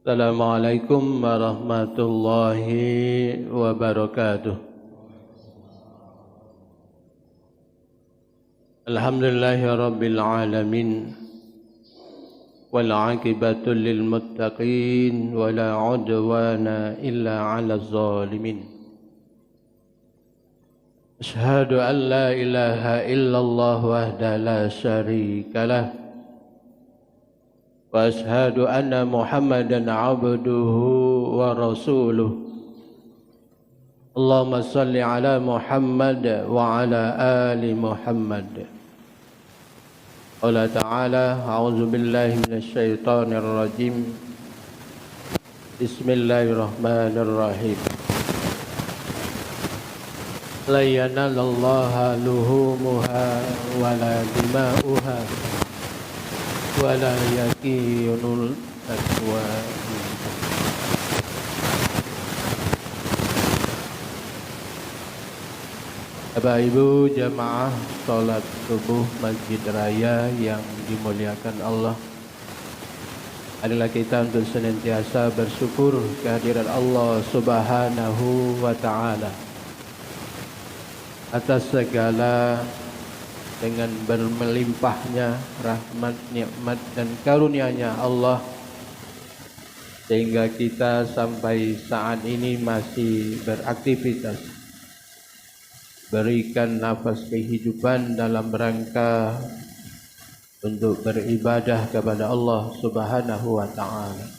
Assalamualaikum warahmatullahi wabarakatuh. Alhamdulillahi rabbil alamin. Wal aqibatu lil muttaqin wa la udwana illa 'alal zalimin. Asyhadu an la ilaha illallah wahdahu la syarika lah. Wa ashhadu anna Muhammadan abduhu wa rasuluh. Allahumma salli ala Muhammad wa ala ali Muhammad. Qala ta'ala a'udzu billahi minasy syaithanir rajim. Bismillahirrahmanirrahim. La yanalallaha luhumuha wa la dima'uha wala yakinul taqwa. Bapak Ibu jamaah salat subuh Masjid Raya yang dimuliakan Allah, adalah kita untuk senantiasa bersyukur kehadiran Allah Subhanahu wa taala atas segala dengan bermelimpahnya rahmat, nikmat dan karunia-Nya Allah, sehingga kita sampai saat ini masih beraktivitas, berikan nafas kehidupan dalam rangka untuk beribadah kepada Allah Subhanahu wa taala.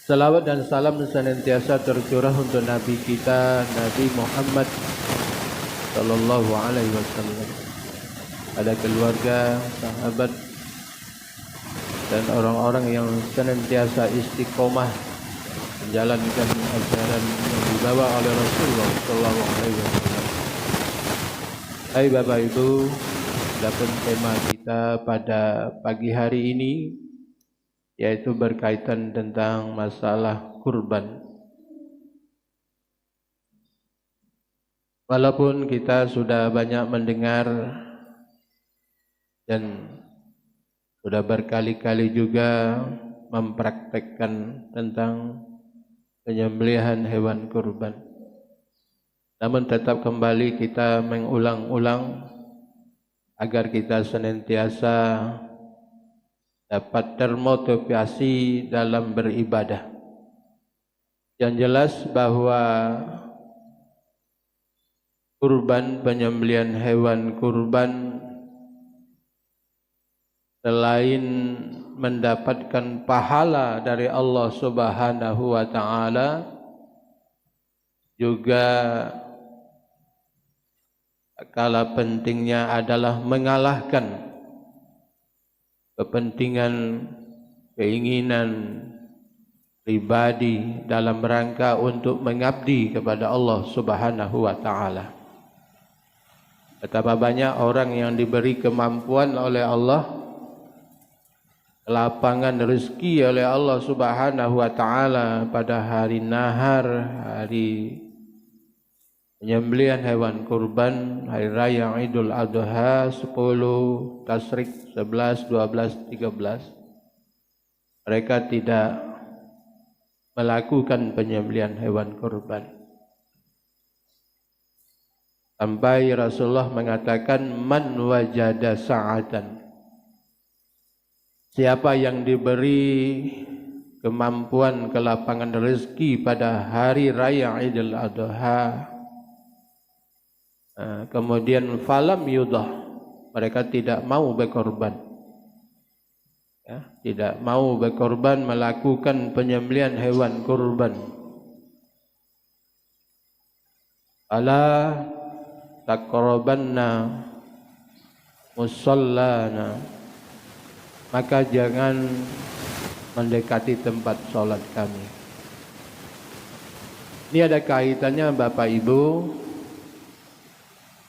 Salawat dan salam senantiasa tercurah untuk Nabi kita, Nabi Muhammad sallallahu alaihi wasallam, ada keluarga, sahabat dan orang-orang yang senantiasa istiqomah menjalankan ajaran yang dibawa oleh Rasulullah sallallahu alaihi wasallam. Hai Bapak Ibu, adapun tema kita pada pagi hari ini yaitu berkaitan tentang masalah kurban. Walaupun kita sudah banyak mendengar dan sudah berkali-kali juga mempraktekkan tentang penyembelihan hewan kurban, namun tetap kembali kita mengulang-ulang agar kita senantiasa dapat termotivasi dalam beribadah. Yang jelas bahwa kurban, penyembelihan hewan kurban, selain mendapatkan pahala dari Allah Subhanahu wa taala, juga skala pentingnya adalah mengalahkan kepentingan, keinginan pribadi dalam rangka untuk mengabdi kepada Allah Subhanahu wa taala. Betapa banyak orang yang diberi kemampuan oleh Allah, lapangan rezeki oleh Allah Subhanahu wa taala pada hari nahar, hari penyembelihan hewan kurban, hari raya Idul Adha 10, Tasyrik 11, 12, 13. Mereka tidak melakukan penyembelihan hewan kurban. Sampai Rasulullah mengatakan, man wajada sa'atan, siapa yang diberi kemampuan, kelapangan rezeki pada hari raya Idul Adha, kemudian falam yudah, mereka tidak mau berkorban, ya, tidak mau berkorban, melakukan penyembelihan hewan kurban, ala taqrabanna musallana, maka jangan mendekati tempat sholat kami. Ini ada kaitannya Bapak Ibu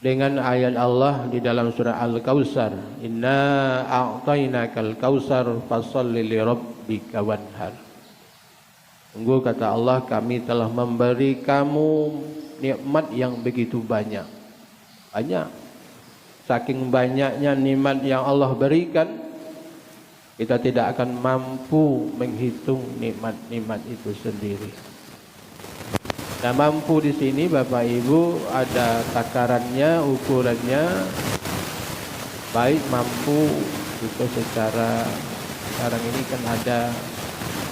dengan ayat Allah di dalam surah Al-Kautsar, inna a'tainakal kautsar fasholli li rabbika wanhar. Sungguh kata Allah, kami telah memberi kamu nikmat yang begitu banyak. Banyak. Saking banyaknya nikmat yang Allah berikan, kita tidak akan mampu menghitung nikmat-nikmat itu sendiri. Nah, mampu di sini Bapak Ibu ada takarannya, ukurannya, baik mampu itu secara sekarang ini kan ada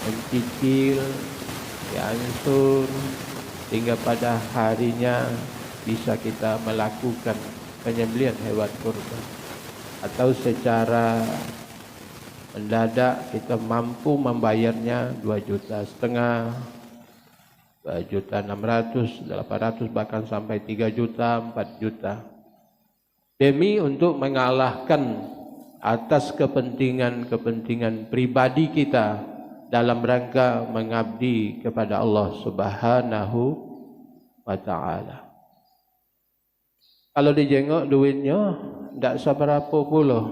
mencicil, diansur, hingga pada harinya bisa kita melakukan penyembelihan hewan kurban, atau secara mendadak kita mampu membayarnya 2,5 juta, 2,600.000, 800, bahkan sampai 3 juta, 4 juta, demi untuk mengalahkan atas kepentingan pribadi kita dalam rangka mengabdi kepada Allah Subhanahu wa ta'ala. Kalau dijengok duitnya tidak seberapa pula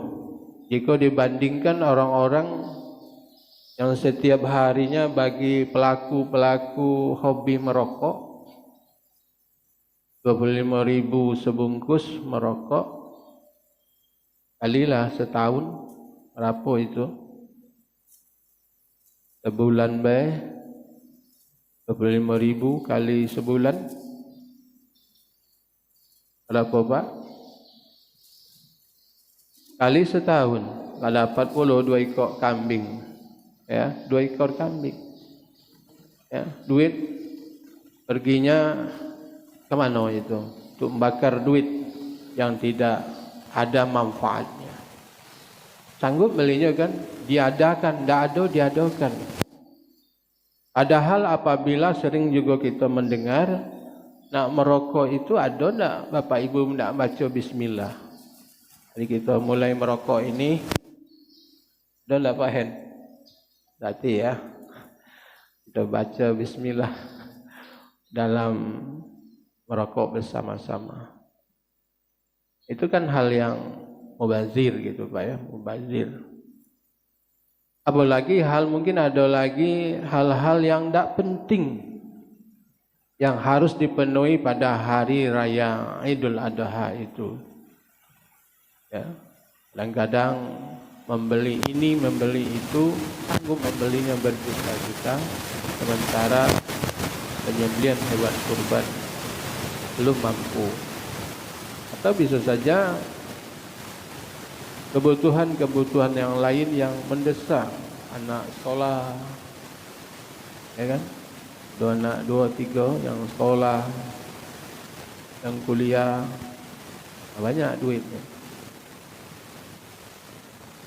jika dibandingkan orang-orang yang setiap harinya bagi pelaku-pelaku hobi merokok 25.000 sebungkus merokok, kalilah setahun berapa itu? Sebulan 25.000 kali sebulan berapa Pak? Kali setahun dapat 2 ekor kambing, ya, 2 ekor kambing, ya, duit perginya kemana itu? Untuk membakar duit yang tidak ada manfaatnya. Sanggup belinya kan? Diadakan, tidak ada diadakan. Padahal apabila sering juga kita mendengar nak merokok itu ada tak Bapak Ibu nak baca bismillah. Jadi kita mulai merokok ini ada tak Pak Hen? Berarti ya kita baca bismillah dalam merokok bersama-sama. Itu kan hal yang mubazir gitu Pak ya, mubazir. Apalagi mungkin ada lagi hal-hal yang tidak penting yang harus dipenuhi pada hari raya Idul Adha itu. Ya. Kadang-kadang membeli ini, membeli itu, sanggup membelinya berjuta-juta, sementara penyembelihan hewan kurban belum mampu. Atau bisa saja kebutuhan-kebutuhan yang lain yang mendesak, anak sekolah, ya kan? 2 anak, 2, 3 yang sekolah, yang kuliah, banyak duitnya.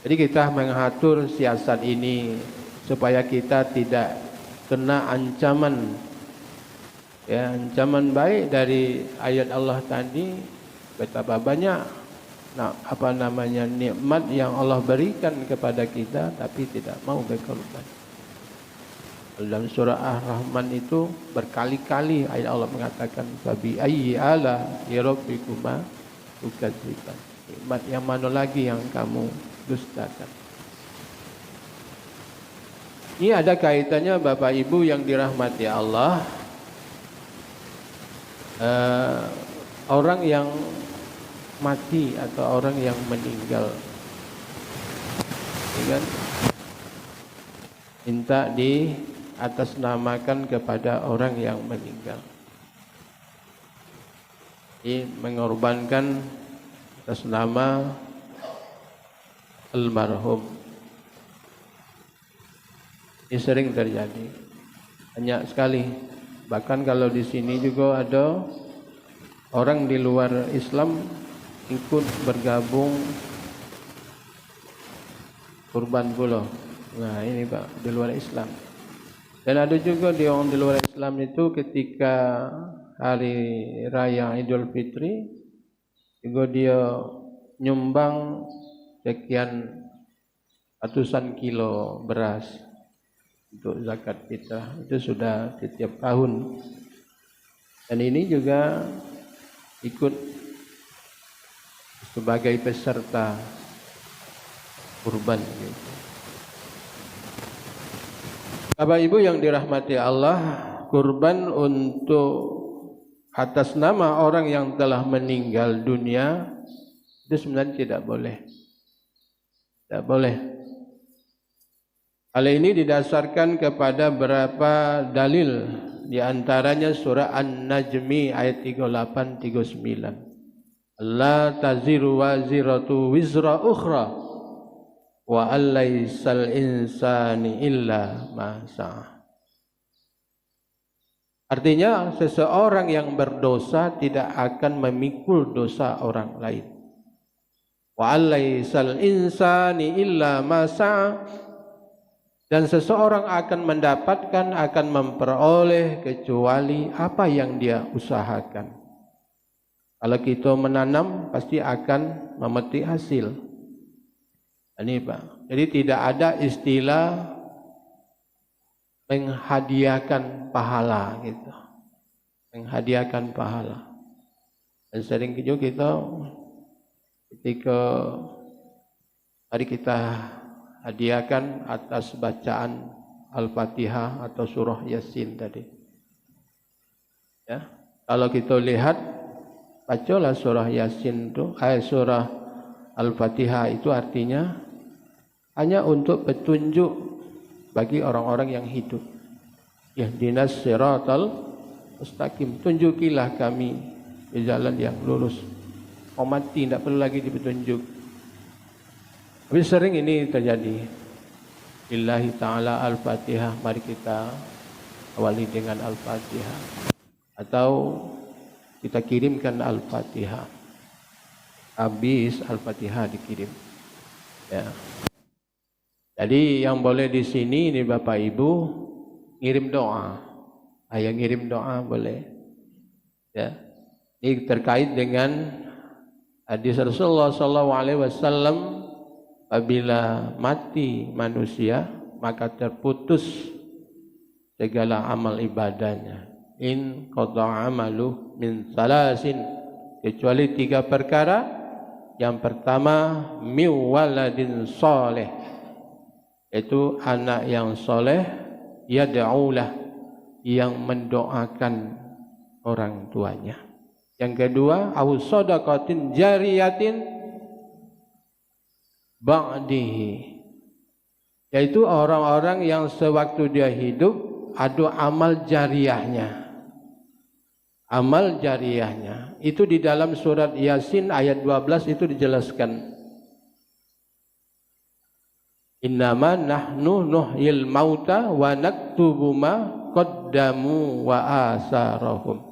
Jadi kita mengatur siasat ini supaya kita tidak kena ancaman, ya, ancaman baik dari ayat Allah tadi. Betapa banyak nikmat yang Allah berikan kepada kita tapi tidak mau berkorban. Dalam surah Ar-Rahman itu berkali-kali ayat Allah mengatakan fabi ayyi ala rabbikuma tukadziban. Nikmat yang mana lagi yang kamu dustakan? Ini ada kaitannya Bapak Ibu yang dirahmati Allah. Orang yang mati atau orang yang meninggal, ya kan? Minta di atasnamakan kepada orang yang meninggal. Ini mengorbankan atas nama almarhum. Ini sering terjadi, banyak sekali. Bahkan kalau di sini juga ada orang di luar Islam ikut bergabung kurban pula. Nah ini Pak, di luar Islam. Dan ada juga orang di luar Islam itu ketika hari raya Idul Fitri juga dia nyumbang sekian ratusan kilo beras untuk zakat fitrah. Itu sudah setiap tahun. Dan ini juga ikut sebagai peserta kurban gitu. Bapak Ibu yang dirahmati Allah, kurban untuk atas nama orang yang telah meninggal dunia itu sebenarnya tidak boleh. Tidak boleh. Hal ini didasarkan kepada beberapa dalil, di antaranya surah An-Najmi ayat 38 39. La taziru waziratu wizra ukhra wa alaysal insani illa ma sa'a. Artinya seseorang yang berdosa tidak akan memikul dosa orang lain. Wa alaysal insani illa ma sa'a. Dan seseorang akan mendapatkan, akan memperoleh kecuali apa yang dia usahakan. Kalau kita menanam, pasti akan memetik hasil. Ini Pak. Jadi tidak ada istilah menghadiahkan pahala gitu. Menghadiahkan pahala. Dan sering juga kita ketika hari kita hadiahkan atas bacaan Al-Fatihah atau surah Yasin tadi. Ya, kalau kita lihat, bacalah surah Yasin itu, surah Al-Fatihah itu artinya hanya untuk petunjuk bagi orang-orang yang hidup. Ihdinas siratal mustaqim, tunjukilah kami di jalan yang lurus. Mau mati tidak perlu lagi dipetunjuk. Tapi sering ini terjadi. Billahi ta'ala Al-Fatihah, mari kita awali dengan Al-Fatihah. Atau kita kirimkan Al-Fatihah. Habis Al-Fatihah dikirim. Ya. Jadi yang boleh di sini ini Bapak Ibu ngirim doa. Yang ngirim doa boleh. Ya. Ini terkait dengan hadis Rasulullah SAW. Apabila mati manusia, maka terputus segala amal ibadahnya. In qata'a amalu min salasin, kecuali 3 perkara. Yang pertama, miwaladin soleh, itu anak yang soleh, yad'ulah, yang mendoakan orang tuanya. Yang kedua, au shadaqatin jariyatin ba'dihi, yaitu orang-orang yang sewaktu dia hidup ada amal jariahnya. Amal jariahnya itu di dalam surat Yasin ayat 12 itu dijelaskan. Innama nahnu nuhyil mauta wa naktubu ma qaddamu wa asarahum.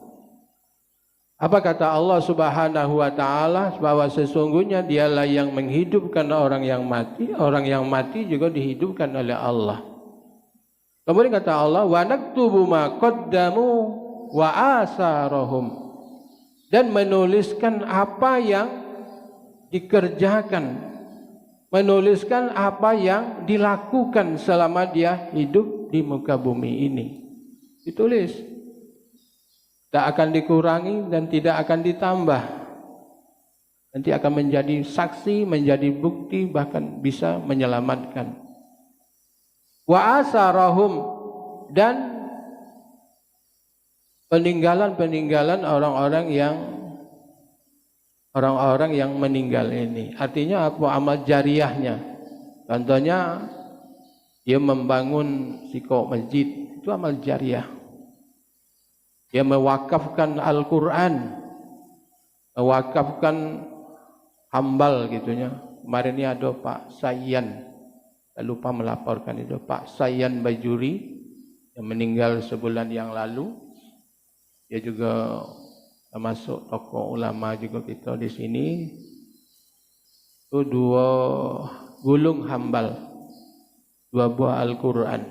Apa kata Allah Subhanahu wa taala? Bahwa sesungguhnya dialah yang menghidupkan orang yang mati juga dihidupkan oleh Allah. Kemudian kata Allah, wa naktubu ma qaddamu wa asarahum, dan menuliskan apa yang dikerjakan, menuliskan apa yang dilakukan selama dia hidup di muka bumi ini. Ditulis. Tak akan dikurangi dan tidak akan ditambah. Nanti akan menjadi saksi, menjadi bukti, bahkan bisa menyelamatkan. Wa asarahum, dan peninggalan-peninggalan orang-orang yang meninggal ini. Artinya apa? Amal jariahnya. Contohnya dia membangun masjid, itu amal jariah. Dia mewakafkan Al-Quran, mewakafkan hambal gitunya. Kemarin ini ada Pak Sayan, saya lupa melaporkan itu, Pak Sayan Bajuri yang meninggal sebulan yang lalu. Dia juga termasuk tokoh ulama juga kita di sini. Itu 2 gulung hambal, 2 buah Al-Quran,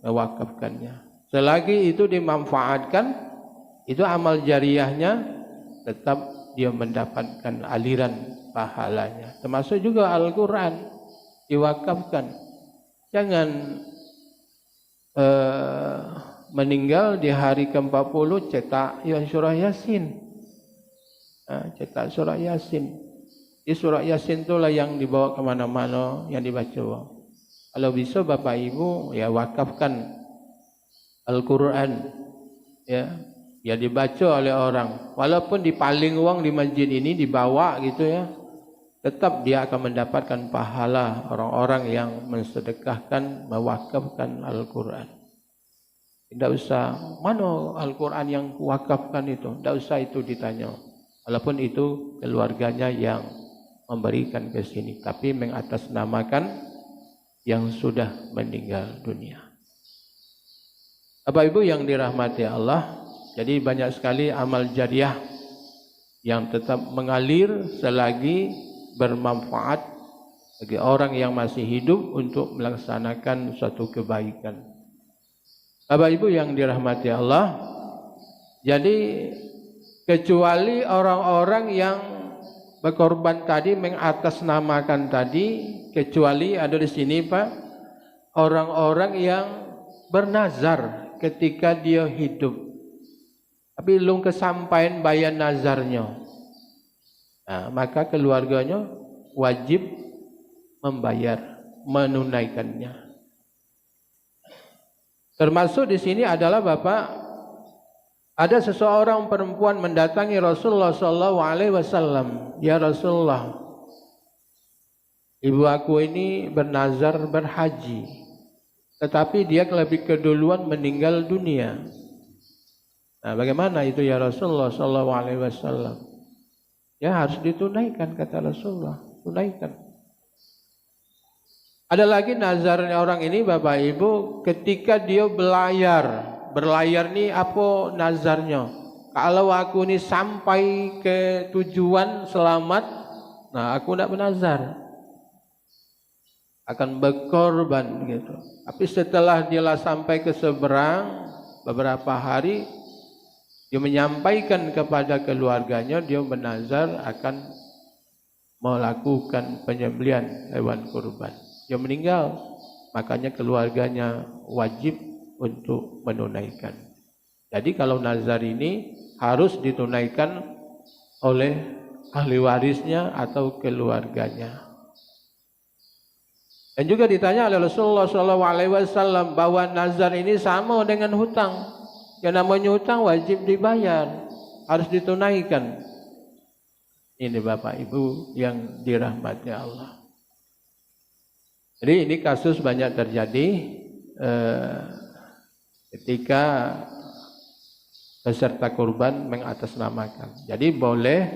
mewakafkannya. Selagi itu dimanfaatkan, itu amal jariahnya, tetap dia mendapatkan aliran pahalanya. Termasuk juga Al-Quran diwakafkan. Jangan meninggal di hari ke-40 cetak surah Yasin. Cetak surah Yasin. Di surah Yasin itulah yang dibawa kemana-mana, yang dibaca. Kalau bisa Bapak Ibu ya wakafkan Al-Quran, ya dibaca oleh orang. Walaupun dipaling uang di masjid ini dibawa gitu ya. tetap dia akan mendapatkan pahala orang-orang yang mensedekahkan, mewakafkan Al-Quran. Tidak usah, mana Al-Quran yang kuwakafkan itu? Tidak usah itu ditanya. Walaupun itu keluarganya yang memberikan ke sini, tapi mengatasnamakan yang sudah meninggal dunia. Bapak Ibu yang dirahmati Allah, jadi banyak sekali amal jariah yang tetap mengalir selagi bermanfaat bagi orang yang masih hidup untuk melaksanakan suatu kebaikan. Bapak Ibu yang dirahmati Allah, jadi kecuali orang-orang yang berkorban tadi, mengatasnamakan tadi, kecuali ada di sini Pak, orang-orang yang bernazar ketika dia hidup, tapi belum kesampaian bayar nazarnya. Nah, maka keluarganya wajib membayar, menunaikannya. Termasuk di sini adalah Bapak, ada seseorang perempuan mendatangi Rasulullah SAW. Ya Rasulullah, ibu aku ini bernazar berhaji, tetapi dia lebih keduluan meninggal dunia. Nah, bagaimana itu ya Rasulullah SAW? Ya harus ditunaikan, kata Rasulullah, tunaikan. Ada lagi nazarnya orang ini Bapak Ibu, ketika dia berlayar nih apa nazarnya? Kalau aku ini sampai ke tujuan selamat, nah aku tidak bernazar, akan berkorban gitu. Tapi setelah dia sampai ke seberang beberapa hari, dia menyampaikan kepada keluarganya, dia bernazar akan melakukan penyembelihan hewan kurban. Dia meninggal, makanya keluarganya wajib untuk menunaikan. Jadi kalau nazar ini harus ditunaikan oleh ahli warisnya atau keluarganya. Dan juga ditanya oleh Rasulullah SAW bahwa nazar ini sama dengan hutang. Yang namanya hutang wajib dibayar, harus ditunaikan. Ini Bapak Ibu yang dirahmati Allah. Jadi ini kasus banyak terjadi ketika peserta kurban mengatasnamakan. Jadi boleh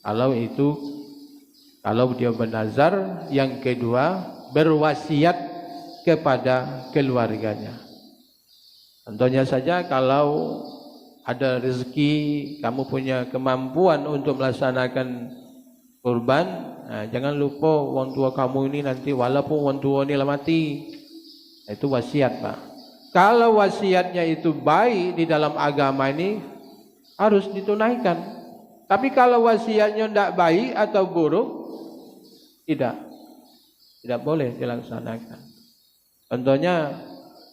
kalau dia bernazar, yang kedua berwasiat kepada keluarganya. Contohnya saja kalau ada rezeki, kamu punya kemampuan untuk melaksanakan kurban, nah, jangan lupa orang tua kamu ini nanti walaupun orang tua ini lah mati. Itu wasiat Pak. Kalau wasiatnya itu baik di dalam agama ini harus ditunaikan. Tapi kalau wasiatnya tidak baik atau buruk, tidak boleh dilaksanakan. Contohnya,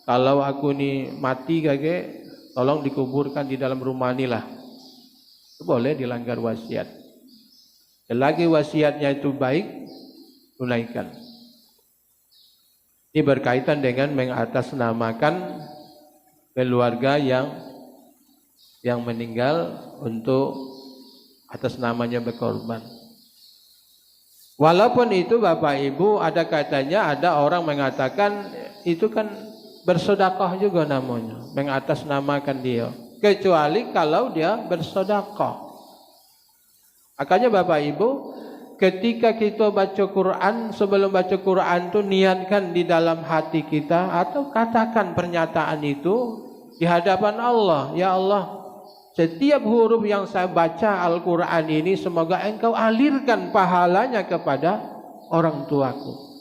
kalau aku ini mati kakek, tolong dikuburkan di dalam rumah ini lah. Itu boleh dilanggar wasiat. Selagi wasiatnya itu baik, tunaikan. Ini berkaitan dengan mengatasnamakan keluarga yang meninggal untuk atas namanya berkorban. Walaupun itu Bapak Ibu, ada katanya, ada orang mengatakan itu kan bersedekah juga namanya, mengatasnamakan dia, kecuali kalau dia bersedekah. Makanya Bapak Ibu, ketika kita baca Quran, sebelum baca Quran itu niatkan di dalam hati kita atau katakan pernyataan itu di hadapan Allah. Ya Allah, setiap huruf yang saya baca Al-Quran ini semoga Engkau alirkan pahalanya kepada orang tuaku.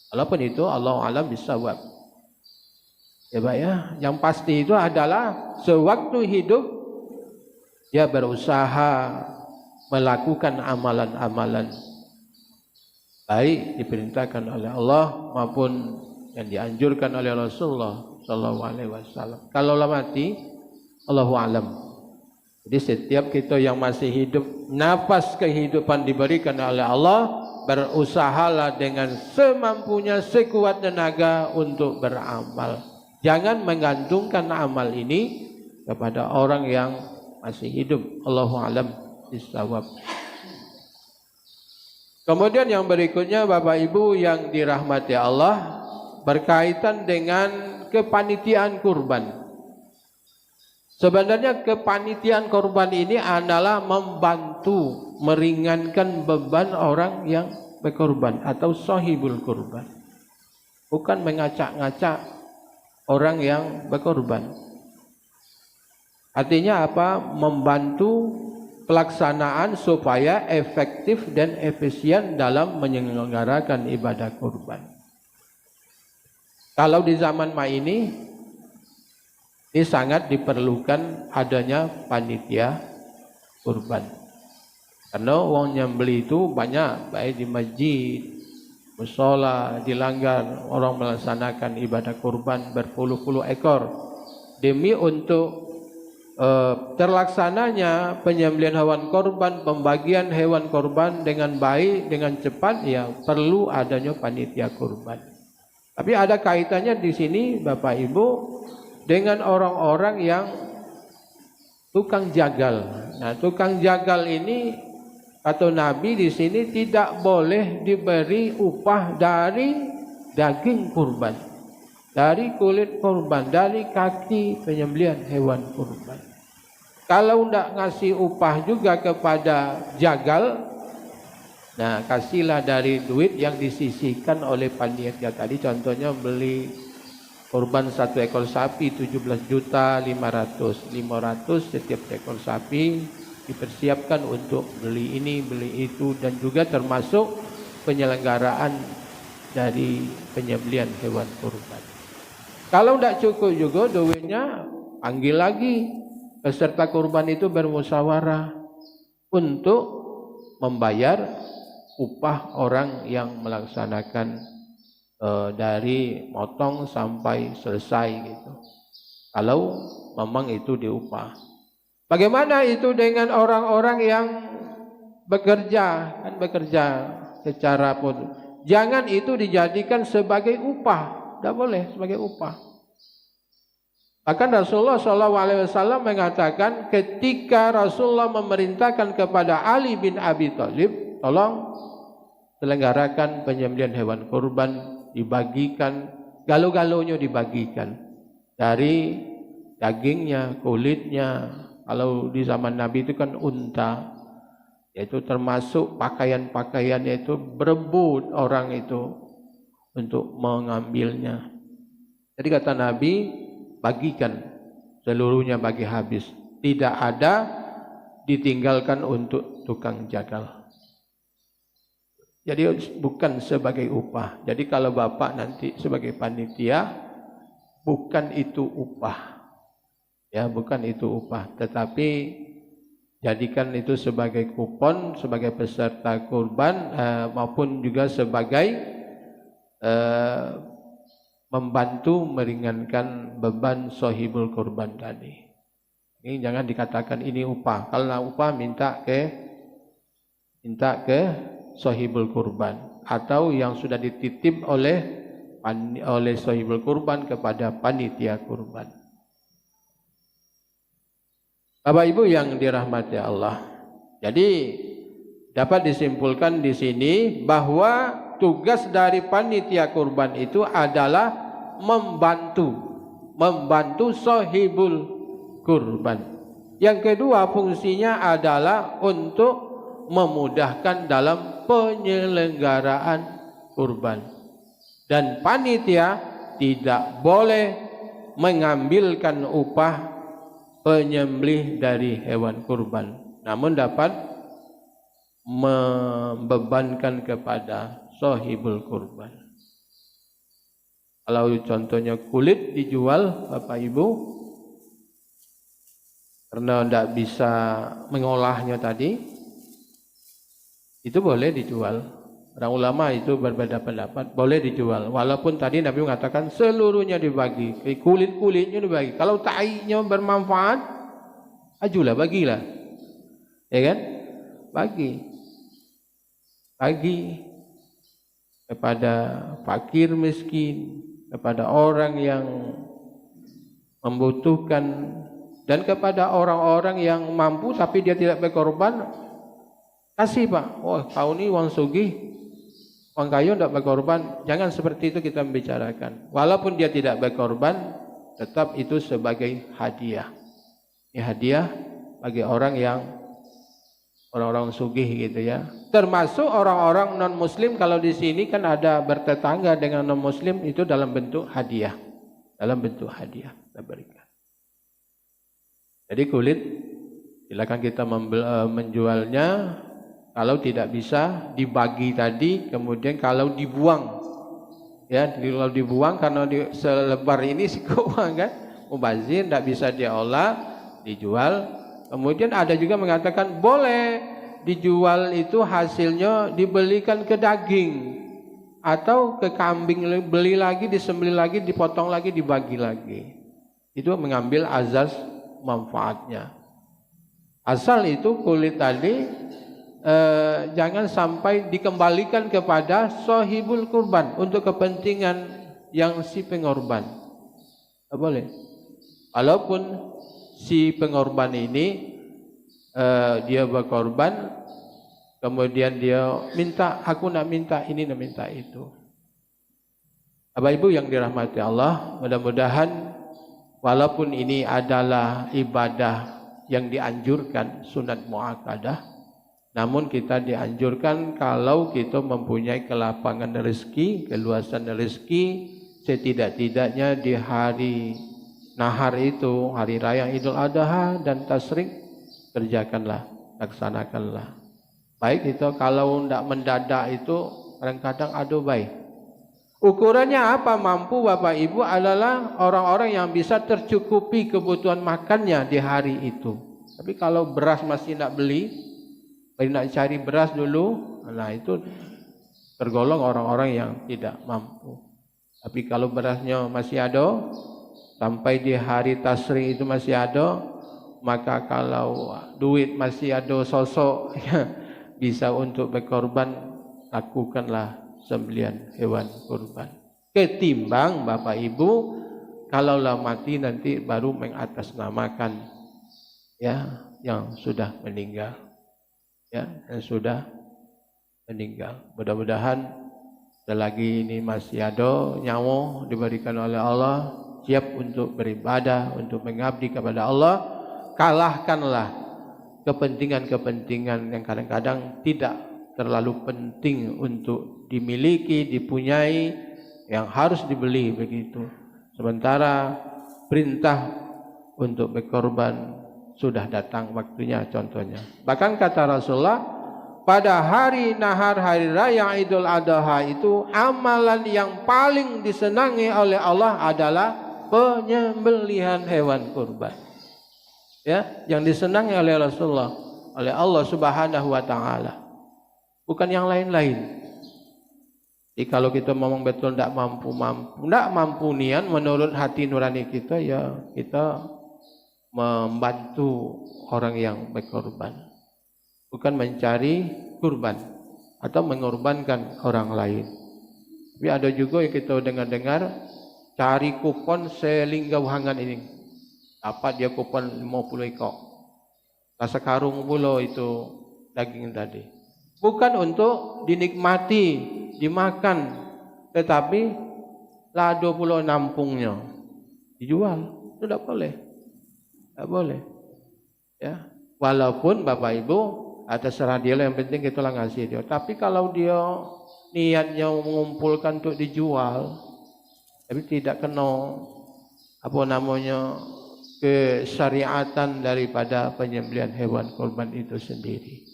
Walaupun itu Allah alam bisawab. Ya Pak ya, yang pasti itu adalah sewaktu hidup dia berusaha melakukan amalan-amalan baik diperintahkan oleh Allah maupun yang dianjurkan oleh Rasulullah SAW. Kalau mati, Allahu alam. Jadi setiap kita yang masih hidup, nafas kehidupan diberikan oleh Allah, berusahalah dengan semampunya, sekuat tenaga untuk beramal. Jangan menggantungkan amal ini kepada orang yang masih hidup. Allahu alam bisawab. Kemudian yang berikutnya Bapak Ibu yang dirahmati Allah, berkaitan dengan kepanitiaan kurban. Sebenarnya kepanitiaan kurban ini adalah membantu meringankan beban orang yang berkurban atau sahibul kurban. Bukan mengacak-ngacak orang yang berkurban. Artinya apa? Membantu pelaksanaan supaya efektif dan efisien dalam menyelenggarakan ibadah kurban. Kalau di zaman ini sangat diperlukan adanya panitia kurban. Karena uang yang beli itu banyak, baik di masjid, mushola, di langgar, orang melaksanakan ibadah kurban berpuluh-puluh ekor. Demi untuk terlaksananya penyembelihan hewan korban, pembagian hewan korban dengan baik, dengan cepat, ya perlu adanya panitia kurban. Tapi ada kaitannya di sini Bapak Ibu dengan orang-orang yang tukang jagal. Nah, tukang jagal ini kata Nabi di sini tidak boleh diberi upah dari daging kurban, dari kulit kurban, dari kaki penyembelihan hewan kurban. Kalau tidak ngasih upah juga kepada jagal, nah kasihlah dari duit yang disisihkan oleh panitia tadi. Contohnya beli kurban 1 ekor sapi 17.500.500 setiap ekor sapi dipersiapkan untuk beli ini, beli itu, dan juga termasuk penyelenggaraan dari penyembelihan hewan kurban. Kalau tidak cukup juga duitnya, panggil lagi peserta kurban itu bermusyawarah untuk membayar upah orang yang melaksanakan dari motong sampai selesai gitu. Kalau memang itu diupah. Bagaimana itu dengan orang-orang yang bekerja, kan bekerja secara pun, jangan itu dijadikan sebagai upah, tidak boleh sebagai upah. Bahkan Rasulullah SAW mengatakan ketika Rasulullah memerintahkan kepada Ali bin Abi Thalib, tolong selenggarakan penyembelihan hewan kurban, dibagikan, galau-galaunya dibagikan, dari dagingnya, kulitnya. Kalau di zaman Nabi itu kan unta, yaitu termasuk pakaian-pakaiannya itu berebut orang itu untuk mengambilnya. Jadi kata Nabi, bagikan seluruhnya, bagi habis, tidak ada ditinggalkan untuk tukang jagal. Jadi bukan sebagai upah. Jadi kalau bapak nanti sebagai panitia, bukan itu upah, ya bukan itu upah, tetapi jadikan itu sebagai kupon, sebagai peserta kurban, maupun juga sebagai membantu meringankan beban sahibul kurban tadi. Ini jangan dikatakan ini upah. Kalau upah minta ke sahibul kurban, atau yang sudah dititip oleh sahibul kurban kepada panitia kurban. Bapak Ibu yang dirahmati Allah. Jadi dapat disimpulkan di sini bahwa tugas dari panitia kurban itu adalah membantu sahibul kurban. Yang kedua, fungsinya adalah untuk memudahkan dalam penyelenggaraan kurban. Dan panitia tidak boleh mengambilkan upah penyembelih dari hewan kurban, namun dapat membebankan kepada sahibul kurban. Kalau contohnya kulit dijual Bapak Ibu, karena tidak bisa mengolahnya tadi, itu boleh dijual. Orang ulama itu berbeda pendapat, boleh dijual. Walaupun tadi Nabi mengatakan seluruhnya dibagi, kulit-kulitnya dibagi. Kalau taiknya bermanfaat, ajulah, bagilah. Ya kan? Bagi kepada fakir miskin, kepada orang yang membutuhkan, dan kepada orang-orang yang mampu tapi dia tidak berkorban, Kasih Pak, oh kau ini wong sugih, wong kaya tidak berkorban. Jangan seperti itu kita membicarakan. Walaupun dia tidak berkorban, tetap itu sebagai hadiah. Ini hadiah bagi orang sugih gitu ya. Termasuk orang-orang non muslim, kalau di sini kan ada bertetangga dengan non muslim, itu dalam bentuk hadiah. Dalam bentuk hadiah kita berikan. Jadi kulit silakan kita menjualnya. Kalau tidak bisa dibagi tadi, kemudian kalau dibuang, ya kalau dibuang karena selebar ini sih uang kan, mubazir tidak bisa diolah, dijual. Kemudian ada juga mengatakan boleh dijual itu hasilnya dibelikan ke daging atau ke kambing, beli lagi, disembelih lagi, dipotong lagi, dibagi lagi. Itu mengambil azas manfaatnya. Asal itu kulit tadi jangan sampai dikembalikan kepada sahibul kurban untuk kepentingan yang si pengorban. Tak boleh. Walaupun si pengorban ini dia berkorban, kemudian dia minta, aku nak minta ini, nak minta itu. Bapak Ibu yang dirahmati Allah, mudah-mudahan walaupun ini adalah ibadah yang dianjurkan, sunat muakkadah, namun kita dianjurkan kalau kita mempunyai kelapangan rezeki, keluasan rezeki, setidak-tidaknya di hari nahar itu, hari raya Idul Adha dan tasyrik, kerjakanlah, laksanakanlah. Baik itu kalau tidak mendadak itu kadang-kadang aduh baik. Ukurannya apa mampu Bapak Ibu adalah orang-orang yang bisa tercukupi kebutuhan makannya di hari itu. Tapi kalau beras masih tidak beli, nak cari beras dulu, nah itu tergolong orang-orang yang tidak mampu. Tapi kalau berasnya masih ada, sampai di hari tasyrik itu masih ada, maka kalau duit masih ada sosok yang bisa untuk berkorban, lakukanlah sembelihan hewan kurban. Ketimbang Bapak Ibu, kalaulah mati nanti baru mengatasnamakan ya yang sudah meninggal. Ya, yang sudah meninggal. Mudah-mudahan selagi ini masih ada nyawa diberikan oleh Allah, siap untuk beribadah, untuk mengabdi kepada Allah, kalahkanlah kepentingan-kepentingan yang kadang-kadang tidak terlalu penting untuk dimiliki, dipunyai, yang harus dibeli begitu. Sementara perintah untuk berkorban sudah datang waktunya, contohnya. Bahkan kata Rasulullah, pada hari nahar, hari raya Idul Adha itu, amalan yang paling disenangi oleh Allah adalah penyembelihan hewan kurban. Ya, yang disenangi oleh Rasulullah, oleh Allah Subhanahu wa taala. Bukan yang lain-lain. Jadi kalau kita ngomong betul tidak mampu nian menurut hati nurani kita, ya kita membantu orang yang berkorban, bukan mencari kurban atau mengorbankan orang lain. Tapi ada juga yang kita dengar cari kupon selinggahangan ini, dapat dia kupon 50 ekor, rasa karung pula itu daging tadi, bukan untuk dinikmati, dimakan, tetapi lado pula nampungnya dijual, itu tidak boleh. Tak boleh. Ya, walaupun Bapak Ibu terserah dia lah, yang penting kita lah ngasih dia. Tapi kalau dia niatnya mengumpulkan untuk dijual, tapi tidak kena kesyariatan daripada penyembelihan hewan kurban itu sendiri.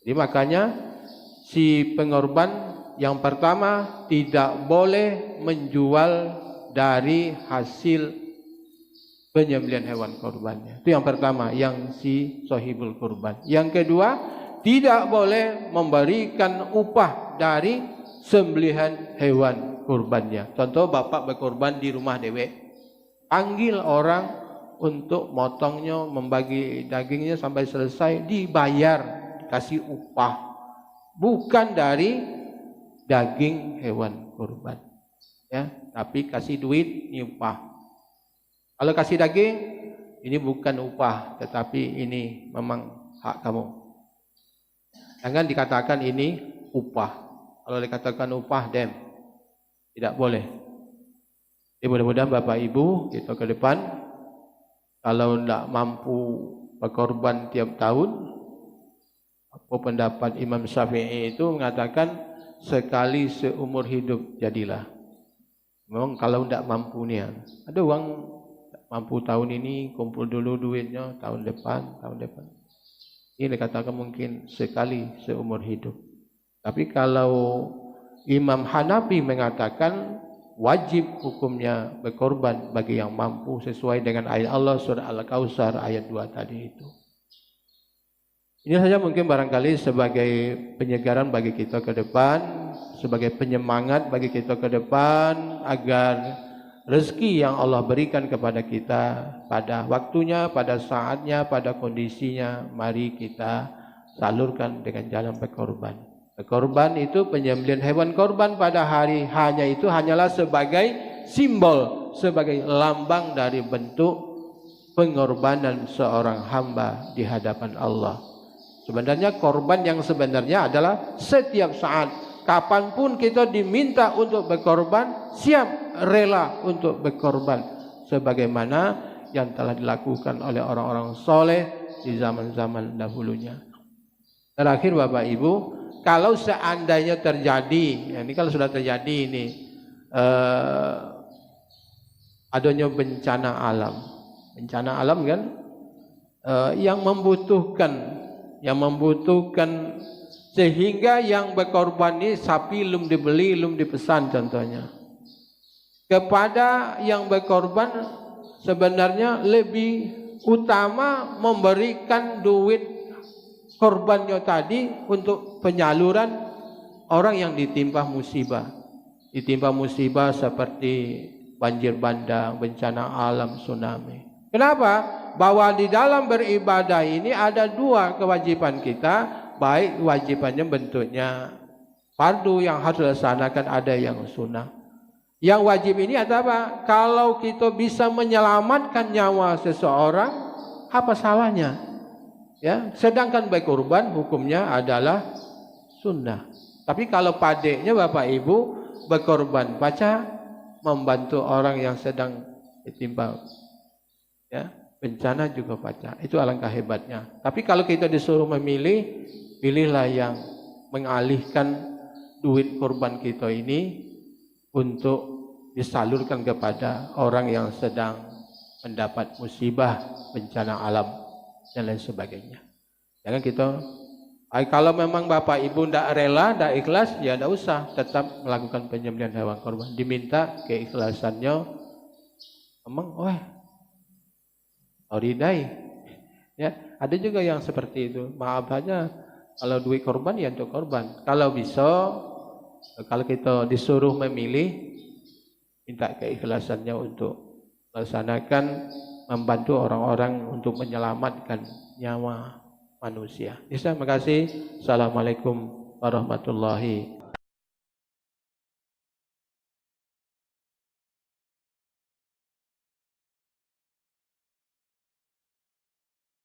Jadi makanya si pengorban yang pertama tidak boleh menjual dari hasil penyembelihan hewan kurbannya. Itu yang pertama, yang si sahibul kurban. Yang kedua, tidak boleh memberikan upah dari sembelihan hewan kurbannya. Contoh bapak berkorban di rumah dewek, panggil orang untuk motongnya, membagi dagingnya sampai selesai, dibayar, kasih upah, bukan dari daging hewan kurban. Ya, tapi kasih duit, ini upah. Kalau kasih daging, ini bukan upah, tetapi ini memang hak kamu. Jangan dikatakan ini upah. Kalau dikatakan upah, tidak boleh. Jadi mudah-mudahan Bapak Ibu kita ke depan, kalau tidak mampu berkorban tiap tahun, apa pendapat Imam Syafi'i itu mengatakan sekali seumur hidup jadilah. Memang kalau tidak mampu nih, ada uang mampu tahun ini, kumpul dulu duitnya, tahun depan. Ini dikatakan mungkin sekali seumur hidup. Tapi kalau Imam Hanafi mengatakan wajib hukumnya berkorban bagi yang mampu sesuai dengan ayat Allah surah Al-Kautsar ayat 2 tadi itu. Ini saja mungkin barangkali sebagai penyegaran bagi kita ke depan, sebagai penyemangat bagi kita ke depan, agar rezeki yang Allah berikan kepada kita pada waktunya, pada saatnya, pada kondisinya, mari kita salurkan dengan jalan berkorban. Berkorban itu penyembelihan hewan korban pada hari hanya itu hanyalah sebagai simbol, sebagai lambang dari bentuk pengorbanan seorang hamba di hadapan Allah. Sebenarnya korban yang sebenarnya adalah setiap saat, kapanpun kita diminta untuk berkorban, siap rela untuk berkorban, sebagaimana yang telah dilakukan oleh orang-orang soleh di zaman-zaman dahulunya. Terakhir Bapak Ibu, kalau seandainya terjadi, ini kalau sudah terjadi ini adanya bencana alam kan, yang membutuhkan sehingga yang berkorban ini sapi belum dibeli, belum dipesan contohnya. Kepada yang berkorban sebenarnya lebih utama memberikan duit korbannya tadi untuk penyaluran orang yang ditimpa musibah. Ditimpa musibah seperti banjir bandang, bencana alam, tsunami. Kenapa? Bahwa di dalam beribadah ini ada dua kewajiban kita, baik wajibannya bentuknya fardu yang harus dilaksanakan, ada yang sunnah. Yang wajib ini ada apa? Kalau kita bisa menyelamatkan nyawa seseorang, apa salahnya? Ya, sedangkan berkorban hukumnya adalah sunnah. Tapi kalau padeknya Bapak Ibu berkorban baca membantu orang yang sedang ditimpa bencana juga baca, itu alangkah hebatnya. Tapi kalau kita disuruh memilih, pilihlah yang mengalihkan duit korban kita ini untuk disalurkan kepada orang yang sedang mendapat musibah, bencana alam dan lain sebagainya. Jangan kita, kalau memang Bapak Ibu tidak rela, tidak ikhlas, ya tidak usah, tetap melakukan penyembelihan hewan korban. Diminta keikhlasannya, memang, ridai. Ya, ada juga yang seperti itu. Maaf aja, kalau duit korban ya untuk korban. Kalau bisa, kalau kita disuruh memilih, minta keikhlasannya untuk melaksanakan, membantu orang-orang untuk menyelamatkan nyawa manusia. Terima kasih. Assalamualaikum warahmatullahi wabarakatuh.